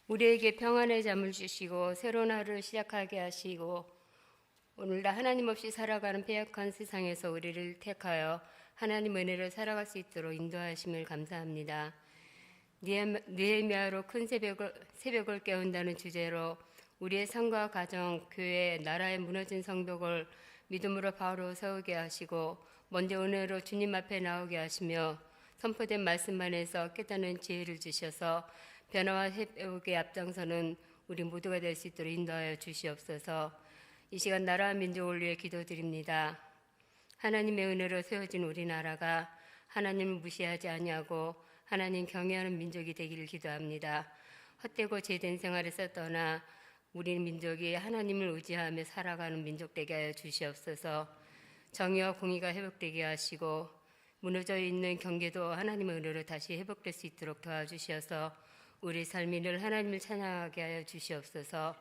우리에게 평안의 잠을 주시고 새로운 하루를 시작하게 하시고 오늘도 하나님 없이 살아가는 패역한 세상에서 우리를 택하여 하나님 은혜를 살아갈 수 있도록 인도하심을 감사합니다. 느헤미야로 큰 새벽을 깨운다는 주제로 우리의 삶과 가정, 교회, 나라의 무너진 성벽을 믿음으로 바로 세우게 하시고 먼저 은혜로 주님 앞에 나오게 하시며 선포된 말씀 안에서 깨닫는 지혜를 주셔서 변화와 회복에 앞장서는 우리 모두가 될 수 있도록 인도하여 주시옵소서. 이 시간 나라와 민족을 위해 기도드립니다. 하나님의 은혜로 세워진 우리나라가 하나님을 무시하지 아니하고 하나님 경외하는 민족이 되기를 기도합니다. 헛되고 죄된 생활에서 떠나 우리 민족이 하나님을 의지하며 살아가는 민족 되게 하여 주시옵소서. 정의와 공의가 회복되게 하시고 무너져 있는 경계도 하나님의 은혜로 다시 회복될 수 있도록 도와주셔서 우리 삶이 늘 하나님을 찬양하게 하여 주시옵소서.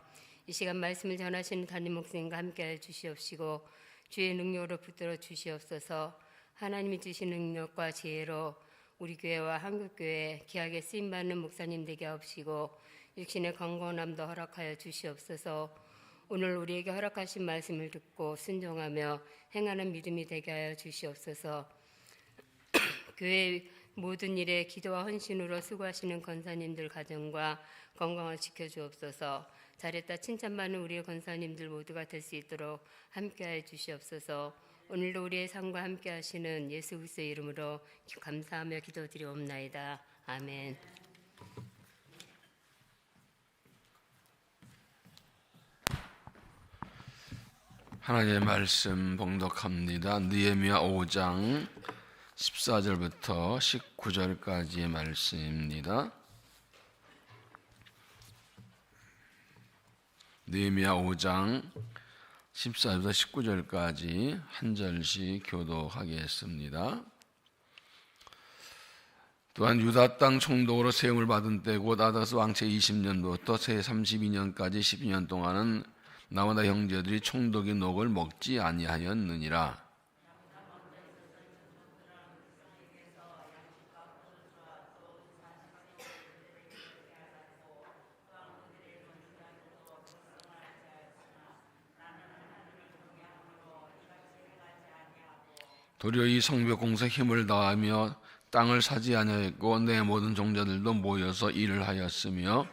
이 시간 말씀을 전하시는 담임 목사님과 함께 하여 주시옵시고 주의 능력으로 붙들어 주시옵소서. 하나님이 주신 능력과 지혜로 우리 교회와 한국교회 귀하게 쓰임받는 목사님 되게 하옵시고 육신의 건강함도 허락하여 주시옵소서. 오늘 우리에게 허락하신 말씀을 듣고 순종하며 행하는 믿음이 되게 하여 주시옵소서. 교회 모든 일에 기도와 헌신으로 수고하시는 권사님들 가정과 건강을 지켜주옵소서. 잘했다 칭찬받는 우리의 권사님들 모두가 될 수 있도록 함께하여 주시옵소서. 오늘도 우리의 삶과 함께하시는 예수 그리스도의 이름으로 감사하며 기도드리옵나이다. 아멘. 하나님의 말씀 봉독합니다. 느헤미야 5장 14절부터 19절까지의 말씀입니다. 느헤미야 5장 14절부터 19절까지 한 절씩 교독하겠습니다. 또한 유다 땅 총독으로 세움을 받은 때 곧 아다스 왕체 20년부터 새 32년까지 12년 동안은 나와 나 형제들이 총독의 녹을 먹지 아니하였느니라. 도리어 이 성벽 공사에 힘을 다하며 땅을 사지 아니하였고 내 모든 종자들도 모여서 일을 하였으며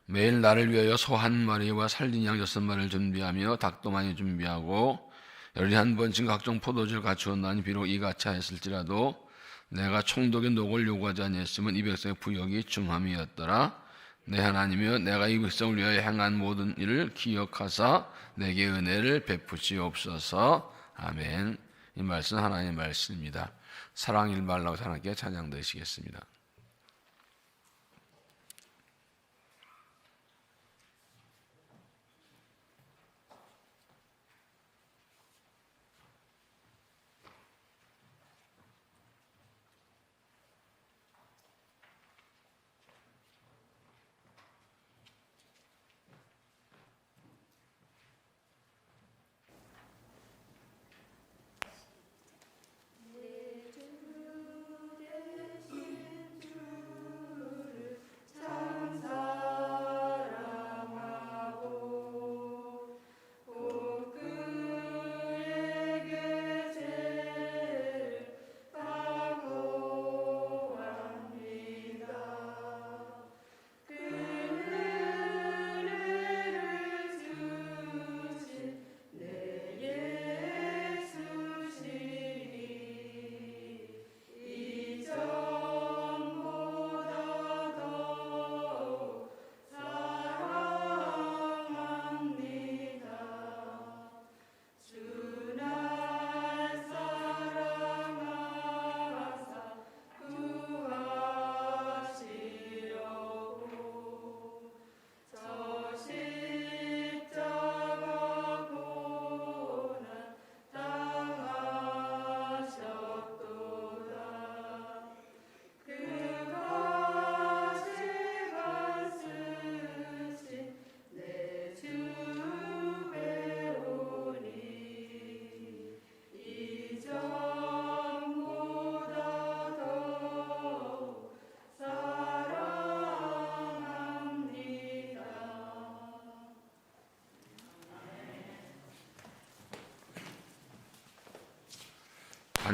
매일 나를 위하여 소 한 마리와 살린 양 6마리를 준비하며 닭도 많이 준비하고 열흘에 한 번씩 각종 포도주를 갖추었나니 비록 이같이 하였을지라도 내가 총독의 녹을 요구하지 아니했으면 이 백성의 부역이 중함이었더라. 내 하나님이여 내가 이 백성을 위하여 행한 모든 일을 기억하사 내게 은혜를 베푸시옵소서. 아멘. 이 말씀 하나님의 말씀입니다. 사랑 일말라고 하나님께 찬양 드리시겠습니다.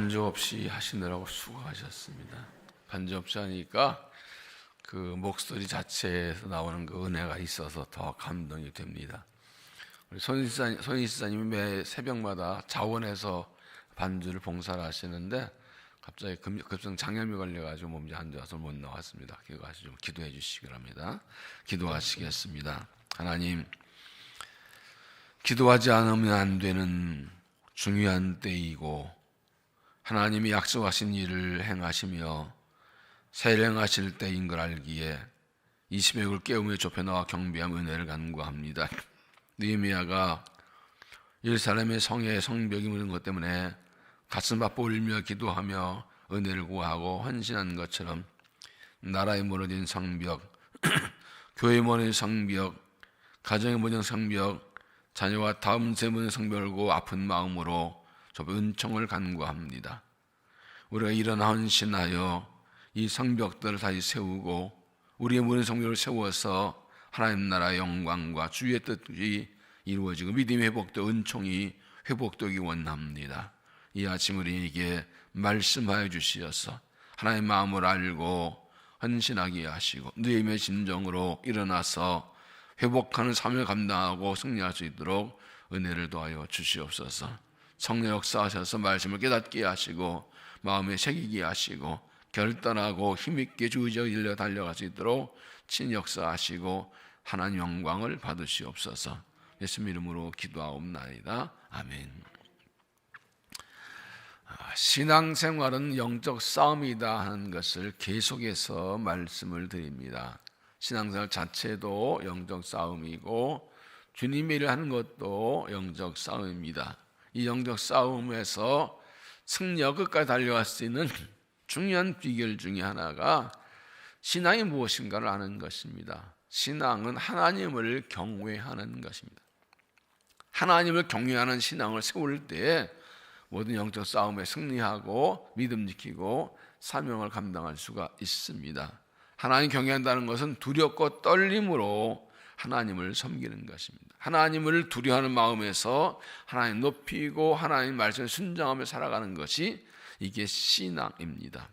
반주 없이 하시느라고 수고하셨습니다. 반주 없이 하니까 그 목소리 자체에서 나오는 그 은혜가 있어서 더 감동이 됩니다. 우리 손희 지사님이 매 새벽마다 자원해서 반주를 봉사를 하시는데 갑자기 급성 장염이 걸려가지고 몸이 안 좋아서 못 나왔습니다. 그래서 좀 기도해 주시기 바랍니다. 기도하시겠습니다. 하나님, 기도하지 않으면 안 되는 중요한 때이고 하나님이 약속하신 일을 행하시며 세령하실 때인 걸 알기에 이 새벽을 깨우며 좁혀나와 경배하며 은혜를 간구합니다. 느헤미야가 예루살렘의 성의 성벽이 무너진 것 때문에 가슴 아파 울며 기도하며 은혜를 구하고 헌신한 것처럼 나라의 무너진 성벽, 교회의 무너진 성벽, 가정의 무너진 성벽, 자녀와 다음 세대 무너진 성벽을 두고 아픈 마음으로 저 은총을 간구합니다. 우리가 일어나 헌신하여 이 성벽들을 다시 세우고 우리의 무너진 성벽을 세워서 하나님 나라의 영광과 주의 뜻이 이루어지고 믿음의 회복도 은총이 회복되기 원합니다. 이 아침 우리에게 말씀하여 주시어서 하나님의 마음을 알고 헌신하게 하시고 느헤미야의 심정으로 일어나서 회복하는 삶을 감당하고 승리할 수 있도록 은혜를 도하여 주시옵소서. 성령 역사하셔서 말씀을 깨닫게 하시고 마음에 새기게 하시고 결단하고 힘있게 주 의지에 일려 달려갈 수 있도록 친역사하시고 하나님 영광을 받으시옵소서. 예수님 이름으로 기도하옵나이다. 아멘. 신앙생활은 영적 싸움이다 하는 것을 계속해서 말씀을 드립니다. 신앙생활 자체도 영적 싸움이고 주님의 일을 하는 것도 영적 싸움입니다. 이 영적 싸움에서 승리와 끝까지 달려갈 수 있는 중요한 비결 중에 하나가 신앙이 무엇인가를 아는 것입니다. 신앙은 하나님을 경외하는 것입니다. 하나님을 경외하는 신앙을 세울 때 모든 영적 싸움에 승리하고 믿음 지키고 사명을 감당할 수가 있습니다. 하나님 경외한다는 것은 두렵고 떨림으로 하나님을 섬기는 것입니다. 하나님을 두려워하는 마음에서 하나님 높이고 하나님 말씀에 순종하며 살아가는 것이 이게 신앙입니다.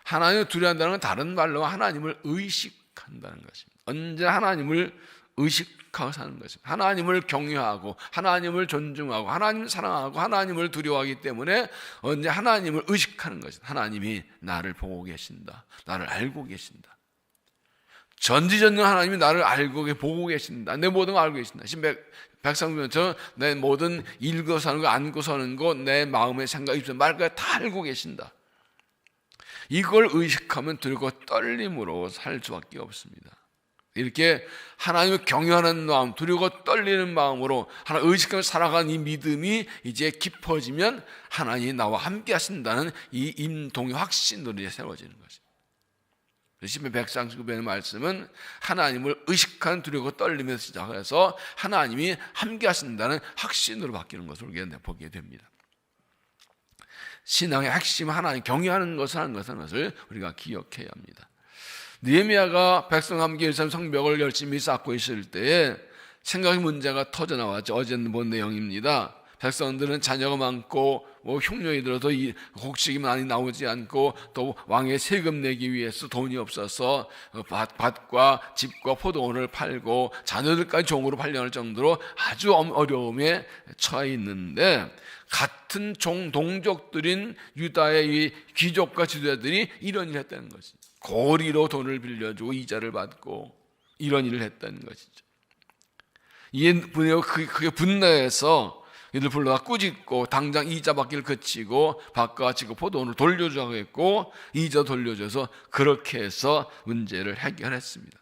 하나님을 두려워한다는 건 다른 말로 하나님을 의식한다는 것입니다. 언제나 하나님을 의식하고 사는 것입니다. 하나님을 경외하고 하나님을 존중하고 하나님을 사랑하고 하나님을 두려워하기 때문에 언제 하나님을 의식하는 것입니다. 하나님이 나를 보고 계신다. 나를 알고 계신다. 전지전능 하나님이 나를 알고 보고 계신다. 내 모든 걸 알고 계신다. 백성들은 내 모든 읽고 사는 거, 안고 사는 거, 내 마음의 생각, 입술, 말까지 다 알고 계신다. 이걸 의식하면 들고 떨림으로 살 수밖에 없습니다. 이렇게 하나님을 경외하는 마음, 두려워 떨리는 마음으로 하나님 의식하며 살아가는 이 믿음이 이제 깊어지면 하나님이 나와 함께 하신다는 이 임동의 확신으로 이제 세워지는 것입니다. 시편 139편의 말씀은 하나님을 의식한 두려워 떨리면서 시작해서 하나님이 함께 하신다는 확신으로 바뀌는 것을 우리가 보게 됩니다. 신앙의 핵심 하나님 경외하는 것을 하는 것을 우리가 기억해야 합니다. 느헤미야가 백성과 함께 예루살렘 성벽을 열심히 쌓고 있을 때에 생각의 문제가 터져 나왔죠. 어제는 본 내용입니다. 백성들은 자녀가 많고 흉년이 들어서 곡식이 많이 나오지 않고 또 왕의 세금 내기 위해서 돈이 없어서 밭과 집과 포도원을 팔고 자녀들까지 종으로 팔려할 정도로 아주 어려움에 처해 있는데 같은 동족들인 유다의 이 귀족과 지도자들이 이런 일을 했다는 것이죠. 고리로 돈을 빌려주고 이자를 받고 이런 일을 했다는 것이죠. 이에 그게 분노해서 이들 불러다 꾸짖고 당장 이자 받기를 그치고 밭과 같이 포도원을 돌려주라고 했고 이자 돌려줘서 그렇게 해서 문제를 해결했습니다.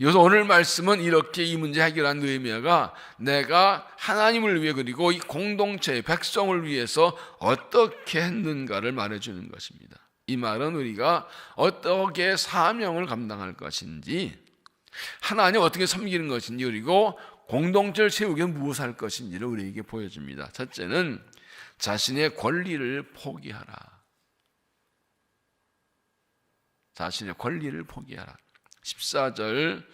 여기서 오늘 말씀은 이렇게 이 문제 해결한 느헤미야가 내가 하나님을 위해 그리고 이 공동체의 백성을 위해서 어떻게 했는가를 말해주는 것입니다. 이 말은 우리가 어떻게 사명을 감당할 것인지 하나님 어떻게 섬기는 것인지 그리고 공동체를 세우기 위해 무엇을 할 것인지를 우리에게 보여줍니다. 첫째는 자신의 권리를 포기하라. 자신의 권리를 포기하라. 14절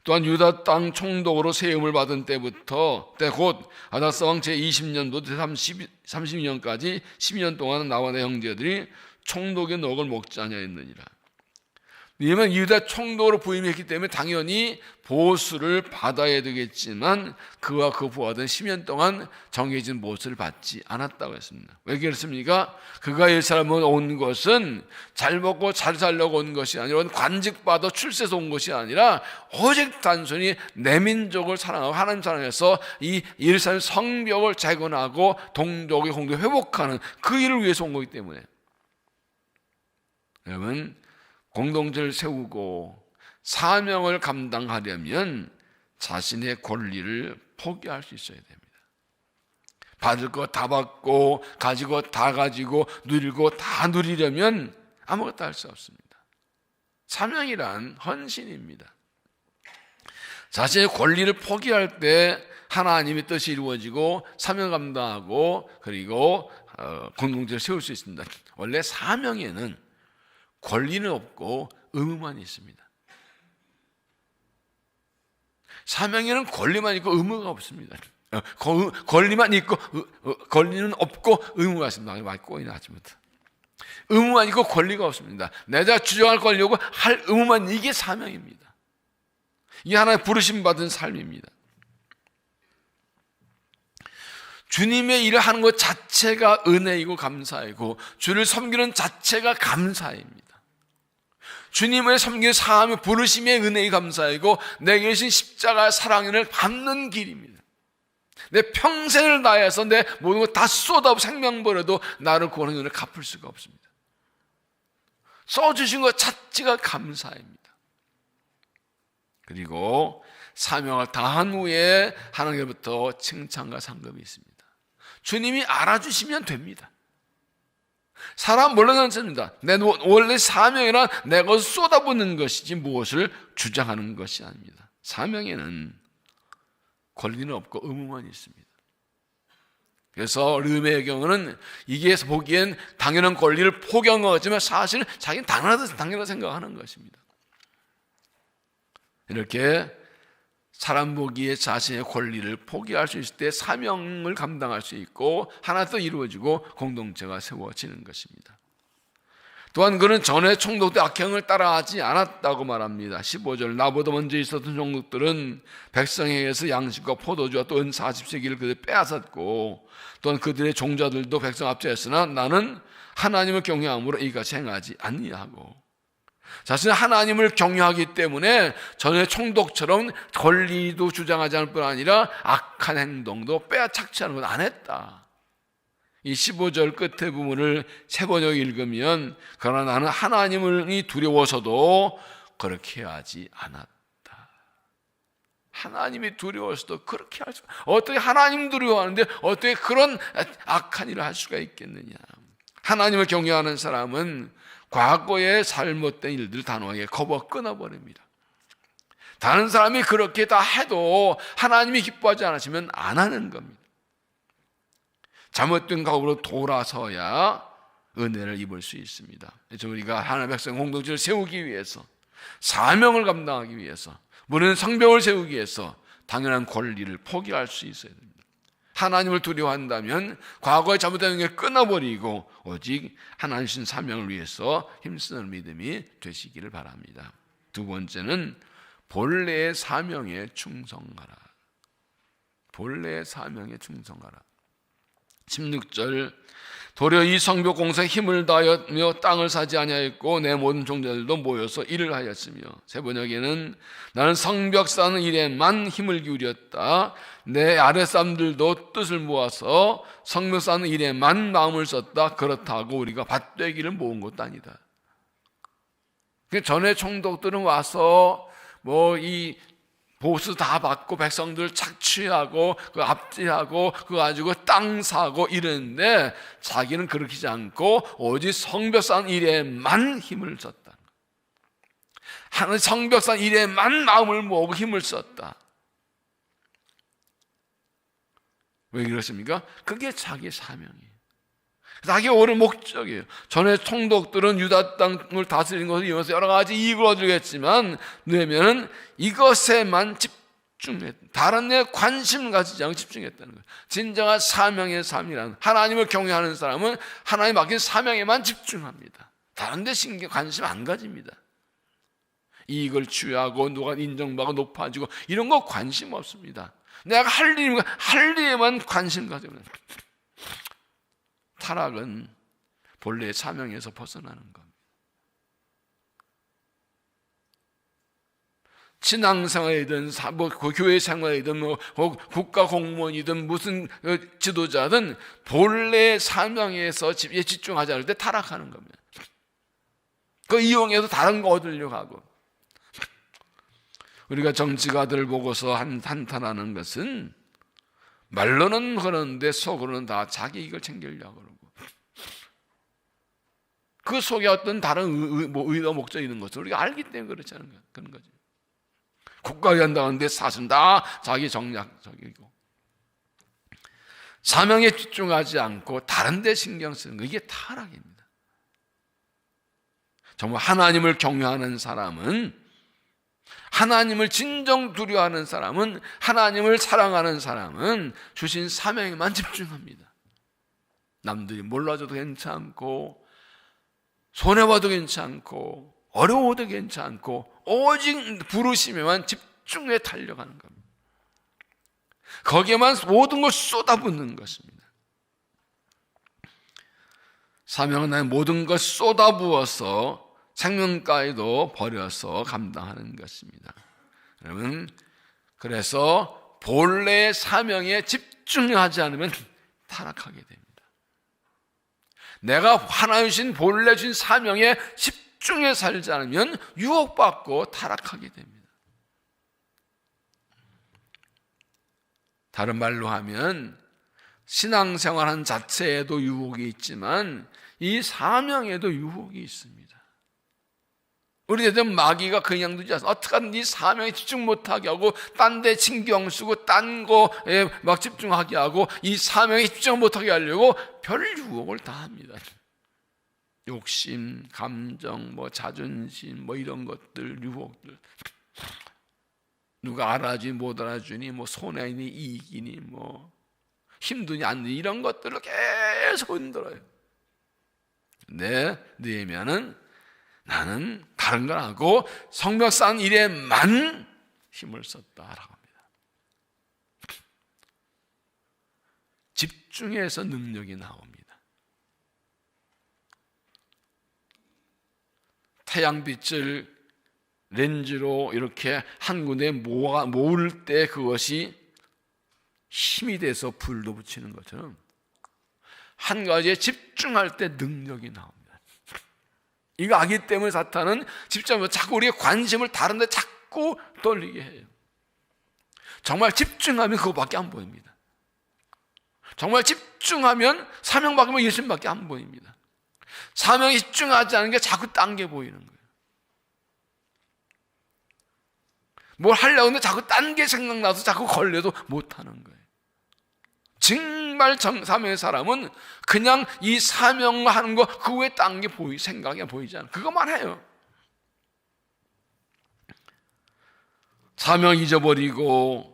또한 유다 땅 총독으로 세움을 받은 때부터 곧 아다스 왕 제20년부터 32년까지 12년 동안 나와 내 형제들이 총독의 넉을 먹지 아니하였느니라. 왜냐하면 유다 총독으로 부임했기 때문에 당연히 보수를 받아야 되겠지만 그와 그 부하들은 10년 동안 정해진 보수를 받지 않았다고 했습니다. 왜 그렇습니까? 그가 예루살렘에 온 것은 잘 먹고 잘 살려고 온 것이 아니라 관직받아 출세해서 온 것이 아니라 오직 단순히 내 민족을 사랑하고 하나님 사랑해서 이 예루살렘 성벽을 재건하고 동족의 공동을 회복하는 그 일을 위해서 온 거기 때문에, 여러분, 공동체를 세우고 사명을 감당하려면 자신의 권리를 포기할 수 있어야 됩니다. 받을 거 다 받고 가지고 다 가지고 누리고 다 누리려면 아무것도 할 수 없습니다. 사명이란 헌신입니다. 자신의 권리를 포기할 때 하나님의 뜻이 이루어지고 사명 감당하고 그리고 공동체를 세울 수 있습니다. 원래 사명에는 권리는 없고 의무만 있습니다. 사명에는 권리만 있고 의무가 없습니다. 권리만 있고 권리는 없고 의무가 있습니다. 많이 꼬이네 아침부터. 의무만 있고 권리가 없습니다. 내가 주장할 권리고 할 의무만, 이게 사명입니다. 이게 하나의 부르심 받은 삶입니다. 주님의 일을 하는 것 자체가 은혜이고 감사이고 주를 섬기는 자체가 감사입니다. 주님을 섬기는 사람의 부르심의 은혜의 감사이고 내게 주신 십자가의 사랑을 밟는 길입니다. 내 평생을 다해서 내 모든 것 다 쏟아부어 생명 버려도 나를 구원하는 은혜를 갚을 수가 없습니다. 써주신 것 자체가 감사입니다. 그리고 사명을 다한 후에 하나님께로부터 칭찬과 상급이 있습니다. 주님이 알아주시면 됩니다. 사람 몰라는 않습니다. 내 원래 사명이란 내 것을 쏟아붓는 것이지 무엇을 주장하는 것이 아닙니다. 사명에는 권리는 없고 의무만 있습니다. 그래서 르메의 경우는 이게 보기엔 당연한 권리를 포기한 것 같지만 사실은 자기는 당연하다 생각하는 것입니다. 이렇게 사람 보기에 자신의 권리를 포기할 수 있을 때 사명을 감당할 수 있고 하나 또 이루어지고 공동체가 세워지는 것입니다. 또한 그는 전에 총독의 악행을 따라하지 않았다고 말합니다. 15절, 나보다 먼저 있었던 총독들은 백성에게서 양식과 포도주와 또 은 40세기를 그들 빼앗았고 또한 그들의 종자들도 백성 앞에 했으나 나는 하나님을 경외함으로 이같이 행하지 아니하고, 자신은 하나님을 경외하기 때문에 전에 총독처럼 권리도 주장하지 않을 뿐 아니라 악한 행동도 빼앗착취하는 건 안 했다. 이 15절 끝의 부분을 세 번역 읽으면 그러나 나는 하나님을 두려워서도 그렇게 하지 않았다. 하나님이 두려워서도 그렇게 할 수, 어떻게 하나님 두려워하는데 어떻게 그런 악한 일을 할 수가 있겠느냐. 하나님을 경외하는 사람은 과거의 잘못된 일들을 단호하게 거부하고 끊어버립니다. 다른 사람이 그렇게 다 해도 하나님이 기뻐하지 않으시면 안 하는 겁니다. 잘못된 각오로 돌아서야 은혜를 입을 수 있습니다. 그래서 우리가 하나님의 백성 공동체를 세우기 위해서, 사명을 감당하기 위해서, 무는 성벽을 세우기 위해서 당연한 권리를 포기할 수 있어야 됩니다. 하나님을 두려워한다면 과거의 잘못된 게 끊어버리고 오직 하나님 주신 사명을 위해서 힘쓰는 믿음이 되시기를 바랍니다. 두 번째는 본래의 사명에 충성하라. 본래의 사명에 충성하라. 16절, 도리어 이 성벽 공사에 힘을 다하여 땅을 사지 아니하였고 내 모든 종자들도 모여서 일을 하였으며, 세 번역에는 나는 성벽 쌓는 일에만 힘을 기울였다. 내 아랫사람들도 뜻을 모아서 성벽 쌓는 일에만 마음을 썼다. 그렇다고 우리가 밭되기를 모은 것도 아니다. 전에 총독들은 와서 이 보수 다 받고 백성들 착취하고 그 압제하고 그거 가지고 땅 사고 이랬는데 자기는 그렇게 하지 않고 오직 성벽 쌓는 일에만 힘을 썼다. 하나님 성벽 쌓는 일에만 마음을 모으고 힘을 썼다. 왜 그렇습니까? 그게 자기의 사명이에요. 자기 옳은 목적이에요. 전에 총독들은 유다 땅을 다스리는 것을 이용해서 여러 가지 이익을 얻으겠지만 느헤미야는 이것에만 집중했다. 다른 데 관심 가지지 않고 집중했다는 거예요. 진정한 사명의 삶이라는, 하나님을 경외하는 사람은 하나님 맡긴 사명에만 집중합니다. 다른 데 신경 관심 안 가집니다. 이익을 취하고 누가 인정받고 높아지고 이런 거 관심 없습니다. 내가 할 일에만 관심 가지고. 타락은 본래의 사명에서 벗어나는 겁니다. 신앙생활이든 교회 생활이든 국가 공무원이든 무슨 지도자든 본래의 사명에서 집중하지 않을 때 타락하는 겁니다. 그 이용해서 다른 거 얻으려고 하고. 우리가 정치가들 보고서 한탄하는 것은 말로는 그러는데 속으로는 다 자기 이익을 챙기려고 그러고, 그 속에 어떤 다른 의도 목적이 있는 것을 우리가 알기 때문에 그렇지 않은 거야. 그런 거지. 국가에 한다는데 사실은 다 자기 정략적이고 사명에 집중하지 않고 다른 데 신경 쓰는 거, 이게 타락입니다. 정말 하나님을 경외하는 사람은, 하나님을 진정 두려워하는 사람은, 하나님을 사랑하는 사람은 주신 사명에만 집중합니다. 남들이 몰라줘도 괜찮고 손해봐도 괜찮고 어려워도 괜찮고 오직 부르심에만 집중해 달려가는 겁니다. 거기에만 모든 걸 쏟아붓는 것입니다. 사명은 나의 모든 걸 쏟아부어서 생명까지도 버려서 감당하는 것입니다. 여러분, 그래서 본래의 사명에 집중하지 않으면 타락하게 됩니다. 내가 하나님 주신 본래 주신 사명에 집중해 살지 않으면 유혹받고 타락하게 됩니다. 다른 말로 하면 신앙생활한 자체에도 유혹이 있지만 이 사명에도 유혹이 있습니다. 우리들은 마귀가 그냥 두지 않습니다. 어떻게든 이 사명에 집중 못하게 하고 딴 데 신경 쓰고 딴 거에 막 집중하게 하고 이 사명에 집중 못하게 하려고 별 유혹을 다 합니다. 욕심, 감정, 자존심, 이런 것들, 유혹들. 누가 알아주니 못 알아주니, 손해니 이익이니, 힘드니 안 드니, 이런 것들을 계속 흔들어요. 근데 느헤미야는 나는 다른 걸 하고 성벽 쌓는 일에만 힘을 썼다라고 합니다. 집중해서 능력이 나옵니다. 태양빛을 렌즈로 이렇게 한 군데 모을 때 그것이 힘이 돼서 불도 붙이는 것처럼 한 가지에 집중할 때 능력이 나옵니다. 이거 아기 때문에 사탄은 집중하면 자꾸 우리의 관심을 다른 데 자꾸 돌리게 해요. 정말 집중하면 그거밖에 안 보입니다. 정말 집중하면 사명 받으면 예수님밖에 안 보입니다. 사명에 집중하지 않은 게 자꾸 딴 게 보이는 거예요. 뭘 하려고 하는데 자꾸 딴 게 생각나서 자꾸 걸려도 못하는 거예요. 정말 사명의 사람은 그냥 이 사명을 하는 거 그 외에 딴 게 생각이 보이지 않아요. 그것만 해요. 사명 잊어버리고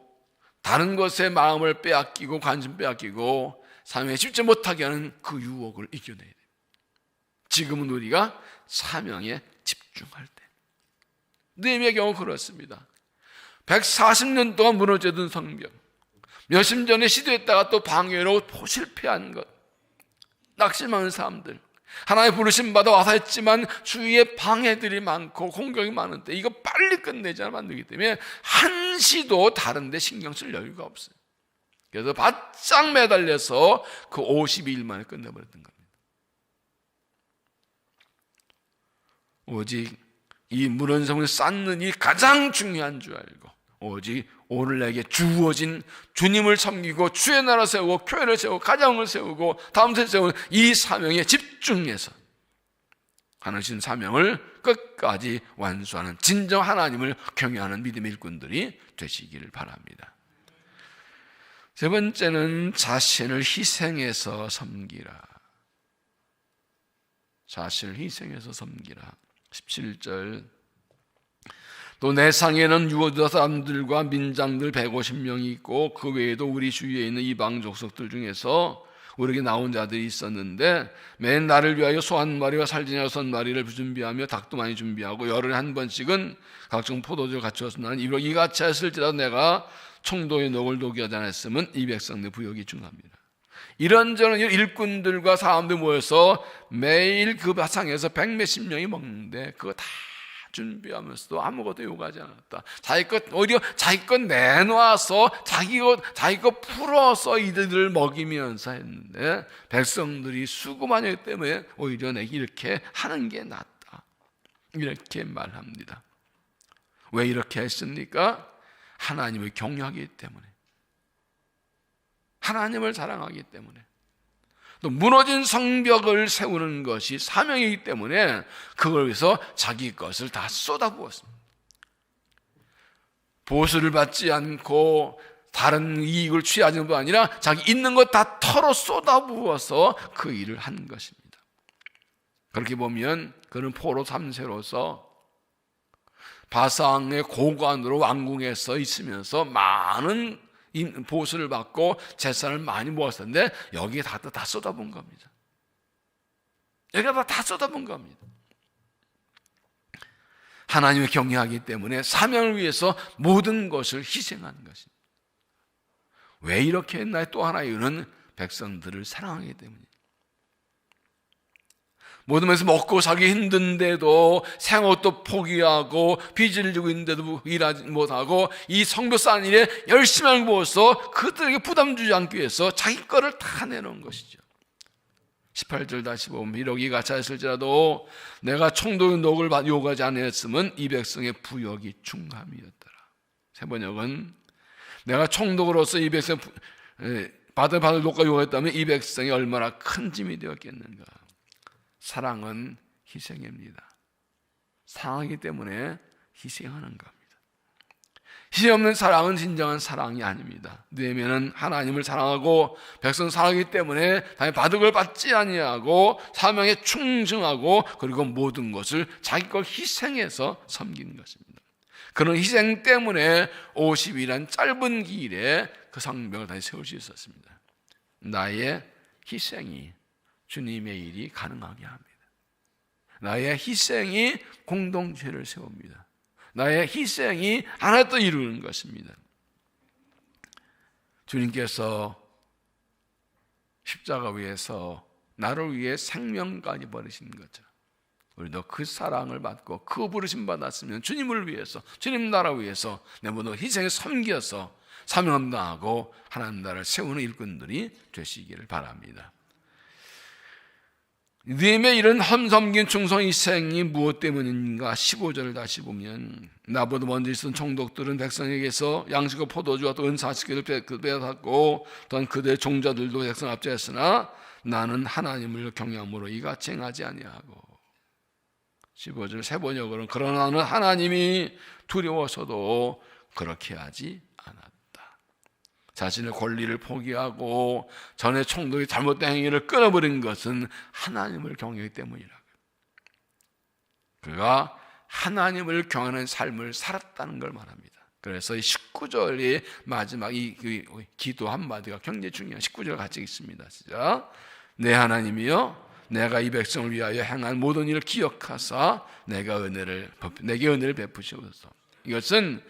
다른 것에 마음을 빼앗기고 관심 빼앗기고 사명에 집중 못하게 하는 그 유혹을 이겨내야 돼요. 지금은 우리가 사명에 집중할 때. 느헤미야의 경우 그렇습니다. 140년 동안 무너져든 성벽, 몇십 전에 시도했다가 또 방해로 실패한 것, 낙심하는 사람들, 하나님 부르심 받아 와서 했지만 주위에 방해들이 많고 공격이 많은데 이거 빨리 끝내지 않으면 안 되기 때문에 한시도 다른 데 신경 쓸 여유가 없어요. 그래서 바짝 매달려서 그 52일 만에 끝내버렸던 겁니다. 오직 이 무너진 성을 쌓는 일이 가장 중요한 줄 알고 오직 오늘 내게 주어진 주님을 섬기고 주의 나라 세우고 교회를 세우고 가정을 세우고 다음 세대 세우는 이 사명에 집중해서 하나님 사명을 끝까지 완수하는 진정 하나님을 경외하는 믿음의 일꾼들이 되시기를 바랍니다. 세 번째는 자신을 희생해서 섬기라. 자신을 희생해서 섬기라. 17절 또 내 상에는 유다 사람들과 민장들 150명이 있고 그 외에도 우리 주위에 있는 이방 족속들 중에서 우리에게 나온 자들이 있었는데 맨 나를 위하여 소 한 마리와 살진아 6마리를 준비하며 닭도 많이 준비하고 열흘에 한 번씩은 각종 포도주를 갖추었으나 이같이 했을지라도 내가 총독의 녹을 독이하지 않았으면 이 백성들 부역이 중합니다. 이런저런 일꾼들과 사람들 모여서 매일 그 바상에서 100몇십 명이 먹는데 그거 다 준비하면서도 아무것도 요구하지 않았다. 오히려 자기 것 내놓아서 자기 것 풀어서 이들을 먹이면서 했는데 백성들이 수고 많이 했기 때문에 오히려 내가 이렇게 하는 게 낫다. 이렇게 말합니다. 왜 이렇게 했습니까? 하나님을 경외하기 때문에, 하나님을 사랑하기 때문에, 또 무너진 성벽을 세우는 것이 사명이기 때문에 그걸 위해서 자기 것을 다 쏟아부었습니다. 보수를 받지 않고 다른 이익을 취하지 것도 아니라 자기 있는 것 다 털어 쏟아부어서 그 일을 한 것입니다. 그렇게 보면 그는 포로 3세로서 바상의 고관으로 왕궁에서 있으면서 많은 보수를 받고 재산을 많이 모았었는데 여기에 다 쏟아본 겁니다. 여기다 다 쏟아본 겁니다. 하나님을 경외하기 때문에 사명을 위해서 모든 것을 희생하는 것입니다. 왜 이렇게 했나요? 또 하나의 이유는 백성들을 사랑하기 때문입니다. 모든 면에서 먹고 살기 힘든데도 생업도 포기하고 빚을 지고 있는데도 일하지 못하고 이 성벽 쌓는 일에 열심히 모아서 그들에게 부담 주지 않기 위해서 자기 거를 다 내놓은 것이죠. 18절 다시 보면 비록 이 같이 했을지라도 내가 총독의 녹을 요구하지 않았으면 이 백성의 부역이 중함이었더라. 세 번역은 내가 총독으로서 이 백성 받을 녹과 요구했다면 이 백성이 얼마나 큰 짐이 되었겠는가. 사랑은 희생입니다. 사랑하기 때문에 희생하는 겁니다. 희생 없는 사랑은 진정한 사랑이 아닙니다. 느헤미야는 하나님을 사랑하고 백성 사랑하기 때문에 받은 걸 받지 아니하고 사명에 충성하고 그리고 모든 것을 자기 걸 희생해서 섬기는 것입니다. 그런 희생 때문에 50일이란 짧은 기일에 그 성벽을 다시 세울 수 있었습니다. 나의 희생이 주님의 일이 가능하게 합니다. 나의 희생이 공동체를 세웁니다. 나의 희생이 하나 또 이루는 것입니다. 주님께서 십자가 위에서 나를 위해 생명까지 버리신 거죠. 우리도 그 사랑을 받고 그 부르심 받았으면 주님을 위해서, 주님 나라 위해서 내 모든 희생에 섬겨서 사명함당하고 하나님 나라를 세우는 일꾼들이 되시기를 바랍니다. 느헤미야의 이런 험섬긴 충성 희생이 무엇 때문인가? 15절을 다시 보면 나보다 먼저 있던 총독들은 백성에게서 양식과 포도주와 또 은 40개를 빼앗았고 또한 그들의 종자들도 백성 압제했으나 나는 하나님을 경외함으로 이같이 행하지 아니하고. 15절 세 번역으로는 그러나 나는 하나님이 두려워서도 그렇게 하지 않았다. 자신의 권리를 포기하고 전에 총독이 잘못된 행위를 끊어버린 것은 하나님을 경외하기 때문이라고. 그가 하나님을 경외하는 삶을 살았다는 걸 말합니다. 그래서 이 19절의 마지막 이 기도 한마디가 굉장히 중요한 19절 같이 있습니다. 시작. 내 하나님이여 내가 이 백성을 위하여 행한 모든 일을 기억하사 내게 은혜를 베푸시옵소서. 이것은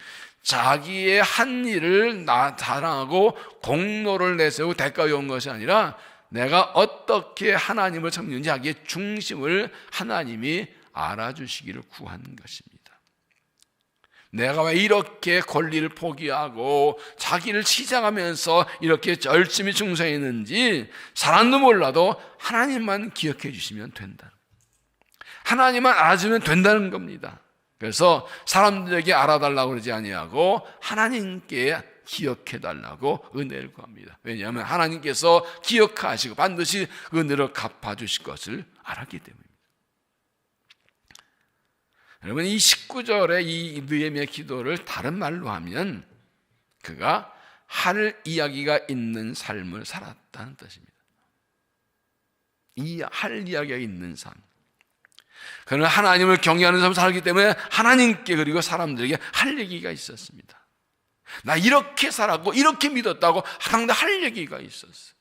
자기의 한 일을 자랑하고 공로를 내세우고 대가에 온 것이 아니라 내가 어떻게 하나님을 섬기는지 자기의 중심을 하나님이 알아주시기를 구하는 것입니다. 내가 왜 이렇게 권리를 포기하고 자기를 시장하면서 이렇게 열심히 충성했는지 사람도 몰라도 하나님만 기억해 주시면 된다. 하나님만 알아주면 된다는 겁니다. 그래서 사람들에게 알아달라고 그러지 아니하고 하나님께 기억해달라고 은혜를 구합니다. 왜냐하면 하나님께서 기억하시고 반드시 은혜로 갚아주실 것을 알았기 때문입니다. 여러분 이 19절의 이 느헤미야 기도를 다른 말로 하면 그가 할 이야기가 있는 삶을 살았다는 뜻입니다. 이 할 이야기가 있는 삶. 그는 하나님을 경외하는 삶을 살기 때문에 하나님께 그리고 사람들에게 할 얘기가 있었습니다. 나 이렇게 살았고 이렇게 믿었다고 항상 할 얘기가 있었어요.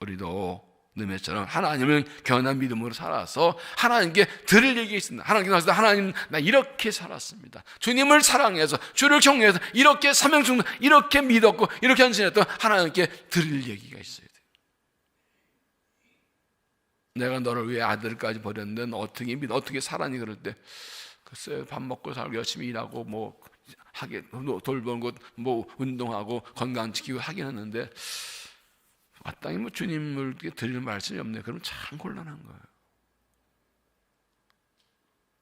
우리도 느헤미야처럼 하나님을 경외하는 믿음으로 살아서 하나님께 들을 얘기가 있습니다. 하나님께 나와서 하나님 나 이렇게 살았습니다. 주님을 사랑해서 주를 경외해서 이렇게 사명충 이렇게 믿었고 이렇게 헌신했던 하나님께 들을 얘기가 있어야 돼요. 내가 너를 위해 아들까지 버렸는데 너 어떻게 살았니? 그럴 때 글쎄 밥 먹고 살고 열심히 일하고 뭐 하게 돌보는 것 뭐 운동하고 건강 지키고 하긴 했는데 마땅히 뭐 주님을 드릴 말씀이 없네. 그러면 참 곤란한 거예요.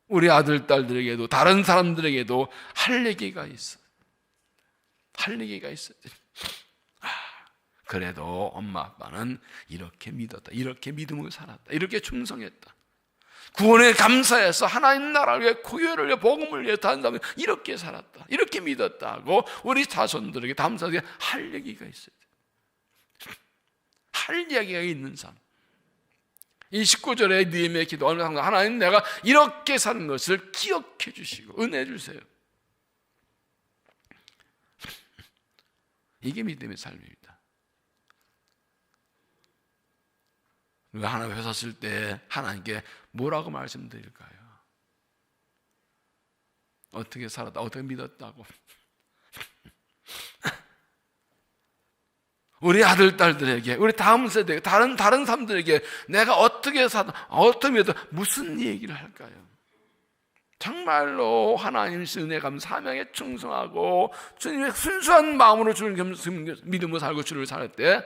우리 아들 딸들에게도 다른 사람들에게도 할 얘기가 있어. 할 얘기가 있어요. 그래도 엄마 아빠는 이렇게 믿었다. 이렇게 믿음을 살았다. 이렇게 충성했다. 구원에 감사해서 하나님 나라를 위해 교회를 위해 복음을 위해 다른 사람이 이렇게 살았다. 이렇게 믿었다 하고 우리 자손들에게 다음 사람에게 할 얘기가 있어요. 할 이야기가 있는 삶. 이 19절에 느헤미야의 기도는 항상 하나님 내가 이렇게 사는 것을 기억해 주시고 은혜 주세요. 이게 믿음의 삶입니다. 우리가 하나님 앞에 섰을 때 하나님께 뭐라고 말씀드릴까요? 어떻게 살았다, 어떻게 믿었다고. 우리 아들, 딸들에게, 우리 다음 세대에, 다른 사람들에게 내가 어떻게 살았다, 어떻게 믿었다, 무슨 얘기를 할까요? 정말로 하나님 은혜 감 사명에 충성하고 주님의 순수한 마음으로 주를 믿음으로 살고 주를 살 때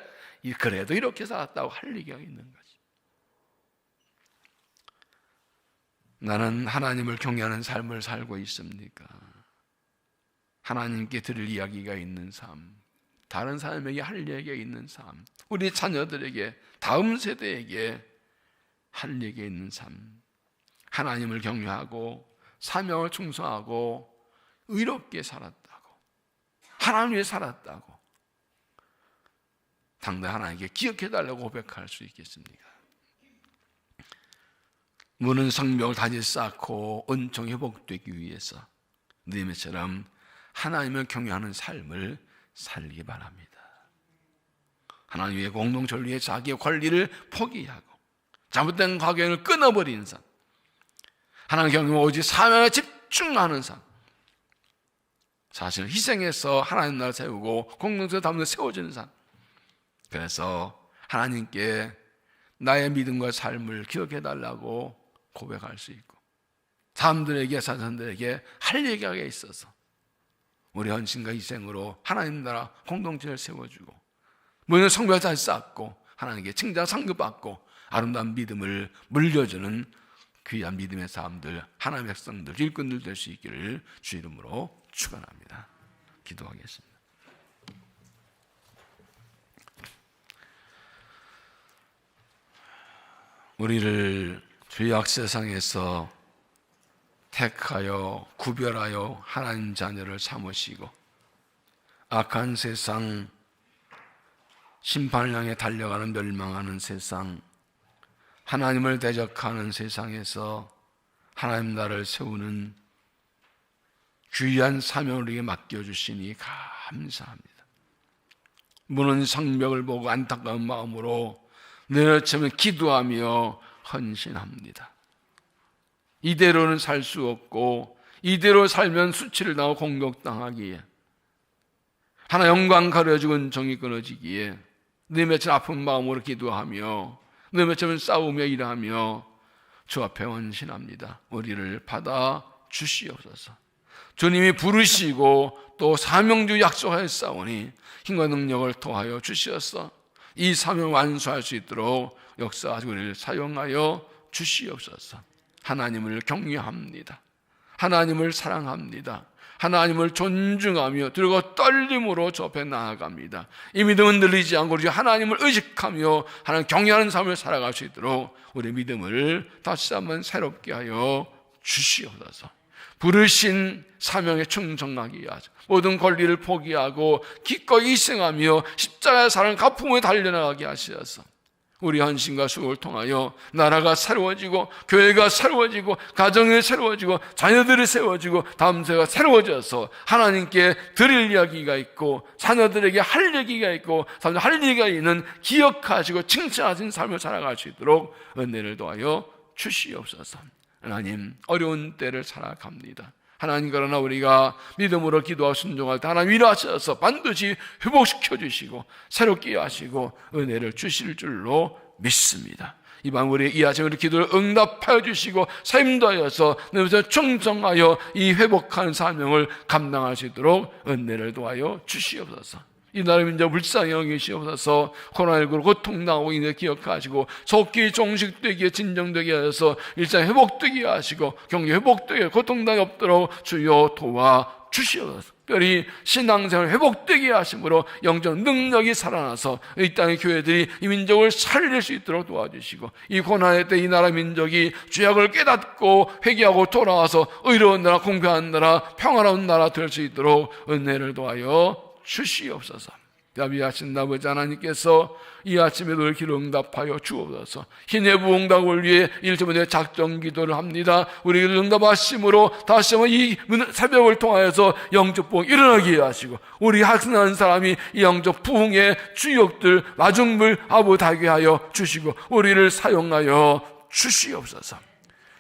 그래도 이렇게 살았다고 할 얘기가 있는 거지. 나는 하나님을 경외하는 삶을 살고 있습니까? 하나님께 들을 이야기가 있는 삶, 다른 사람에게 할 얘기가 있는 삶, 우리 자녀들에게, 다음 세대에게 할 얘기가 있는 삶, 하나님을 경외하고 사명을 충성하고 의롭게 살았다고, 하나님 위해 살았다고 당대 하나님께 기억해달라고 고백할 수 있겠습니까? 무는 성벽을 다시 쌓고 은총 회복되기 위해서 느헤미야처럼 하나님을 경외하는 삶을 살기 바랍니다. 하나님 위해 공동체를 위해 자기의 권리를 포기하고 잘못된 과거를 끊어버리는 삶, 하나님 경외 오직 사명에 집중하는 삶, 자신을 희생해서 하나님 나라를 세우고 공동체를 담는 세워지는 삶. 그래서 하나님께 나의 믿음과 삶을 기억해달라고 고백할 수 있고 사람들에게, 자손들에게 할 얘기가 있어서 우리 헌신과 희생으로 하나님 나라 공동체를 세워주고 모든 성벽을 잘 쌓고 하나님께 칭찬 상급받고 아름다운 믿음을 물려주는 귀한 믿음의 사람들, 하나님의 백성들, 일꾼들 될 수 있기를 주 이름으로 축원합니다. 기도하겠습니다. 우리를 죄악 세상에서 택하여 구별하여 하나님 자녀를 삼으시고 악한 세상, 심판을 향해 달려가는 멸망하는 세상, 하나님을 대적하는 세상에서 하나님 나라를 세우는 귀한 사명을 우리에게 맡겨주시니 감사합니다. 무는 성벽을 보고 안타까운 마음으로 내려치면 기도하며 헌신합니다. 이대로는 살 수 없고 이대로 살면 수치를 당하고 공격당하기에 하나 영광 가려지고 은총이 끊어지기에 느헤미야처럼 아픈 마음으로 기도하며 느헤미야처럼 싸우며 일하며 주 앞에 헌신합니다. 우리를 받아 주시옵소서. 주님이 부르시고 또 사명주 약속하였사오니 힘과 능력을 토하여 주시옵소서. 이 사명을 완수할 수 있도록 역사하시고 우리를 사용하여 주시옵소서. 하나님을 경외합니다. 하나님을 사랑합니다. 하나님을 존중하며 들고 떨림으로 주 앞에 나아갑니다. 이 믿음은 늘리지 않고 우리 하나님을 의식하며 하나님 경외하는 삶을 살아갈 수 있도록 우리 믿음을 다시 한번 새롭게 하여 주시옵소서. 부르신 사명에 충성하게 하소서. 모든 권리를 포기하고 기꺼이 희생하며 십자가의 사랑 가품에 달려나가게 하시어서 우리 헌신과 수고를 통하여 나라가 새로워지고 교회가 새로워지고 가정이 새로워지고 자녀들이 세워지고 다음 세대가 새로워져서 하나님께 드릴 이야기가 있고 자녀들에게 할 얘기가 있고 할 얘기가 있는 기억하시고 칭찬하신 삶을 살아갈 수 있도록 은혜를 도하여 주시옵소서. 하나님, 어려운 때를 살아갑니다. 하나님, 그러나 우리가 믿음으로 기도하고 순종할 때 하나님 위로하셔서 반드시 회복시켜 주시고 새롭게 하시고 은혜를 주실 줄로 믿습니다. 이 밤 우리 이 아침 우리 기도를 응답하여 주시고 사임도하여서 너희들 충성하여 이 회복하는 사명을 감당할 수 있도록 은혜를 도하여 주시옵소서. 이 나라 민족 불쌍히 여기시옵소서. 코로나19로 고통당하고 있는 기억하시고 속기 종식되기에 진정되게 하셔서 일상 회복되게 하시고 경제 회복되게 고통당이 없도록 주여 도와주시옵소서. 특별히 신앙생활 회복되게 하심으로 영적 능력이 살아나서 이 땅의 교회들이 이 민족을 살릴 수 있도록 도와주시고 이 고난의 때 이 나라 민족이 죄악을 깨닫고 회개하고 돌아와서 의로운 나라, 공평한 나라, 평화로운 나라 될 수 있도록 은혜를 도하여 주시옵소서. 자비하신 아버지 하나님께서 이 아침에도 우리 기도 응답하여 주옵소서. 희내 부흥당을 위해 일주일에 작정 기도를 합니다. 우리 응답하심으로 다시 한번 이 새벽을 통하여서 영적 부흥 일어나게 하시고 우리 하승하는 사람이 이 영적 부흥의 주역들 마중물 아부다게 하여 주시고 우리를 사용하여 주시옵소서.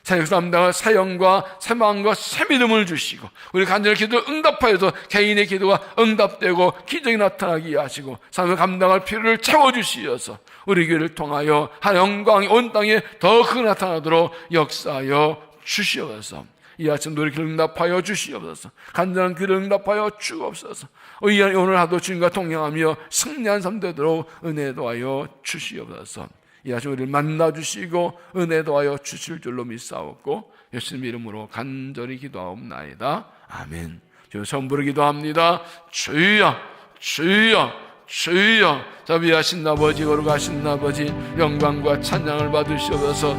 사역담당할 사형과 새마음과 새믿음을 주시고 우리 간절히 기도를 응답하여서 개인의 기도가 응답되고 기적이 나타나게 하시고 삶을 감당할 필요를 채워주시어서 우리 교회를 통하여 한 영광이 온 땅에 더 크게 나타나도록 역사하여 주시옵소서. 이 아침도 우리 기도를 응답하여 주시옵소서. 간절한 기도를 응답하여 주옵소서. 오늘 하도 주님과 동행하며 승리한 삶 되도록 은혜 도하여 주시옵소서. 이 아침 우리를 만나주시고 은혜 도하여 주실 줄로 믿사옵고 예수님 이름으로 간절히 기도하옵나이다. 아멘. 저 선부로 기도합니다. 주여 주여 주여. 자비하신 아버지 거룩하신 아버지 영광과 찬양을 받으시옵소서.